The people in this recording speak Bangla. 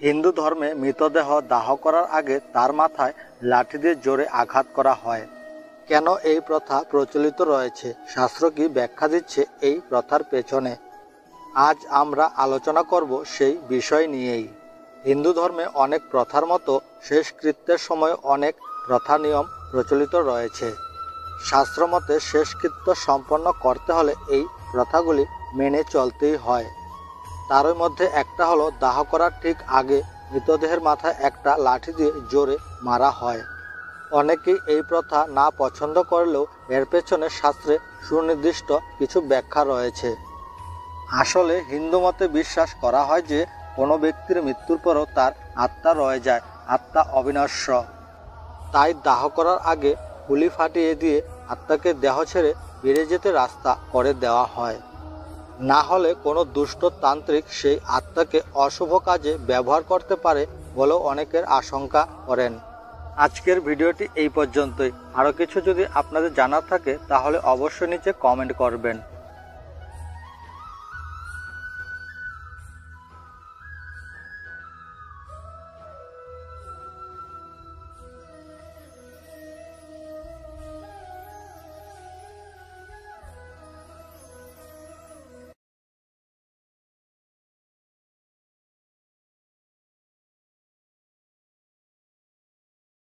হিন্দু ধর্মে মৃতদেহ দাহ করার আগে তার মাথায় লাঠি দিয়ে জোরে আঘাত করা হয়। কেন এই প্রথা প্রচলিত রয়েছে, শাস্ত্র কি ব্যাখ্যা দিচ্ছে এই প্রথার পেছনে? আজ আমরা আলোচনা করব সেই বিষয় নিয়েই। হিন্দু ধর্মে অনেক প্রথার মতো শেষকৃত্যের সময় অনেক প্রথা নিয়ম প্রচলিত রয়েছে। শাস্ত্রমতে শেষকৃত্য সম্পন্ন করতে হলে এই প্রথাগুলি মেনে চলতেই হয়। তার মধ্যে একটা হলো দাহ করার ঠিক আগে মৃতদেহের মাথায় একটা লাঠি দিয়ে জোরে মারা হয়। অনেকেই এই প্রথা না পছন্দ করলেও এর পেছনে শাস্ত্রে সুনির্দিষ্ট কিছু ব্যাখ্যা রয়েছে। আসলে হিন্দু মতে বিশ্বাস করা হয় যে কোনো ব্যক্তির মৃত্যুর পরও তার আত্মা রয়ে যায়, আত্মা অবিনশ্বর। তাই দাহ করার আগে গুলি ফাটিয়ে দিয়ে আত্মাকে দেহ ছেড়ে বেরিয়ে যেতে রাস্তা করে দেওয়া হয়। না হলে কোনো দুষ্ট তান্ত্রিক সেই আত্মাকে অশুভ কাজে ব্যবহার করতে পারে বলেও অনেকের আশঙ্কা করেন। আজকের ভিডিওটি এই পর্যন্তই। আরও কিছু যদি আপনাদের জানার থাকে তাহলে অবশ্যই নিচে কমেন্ট করবেন।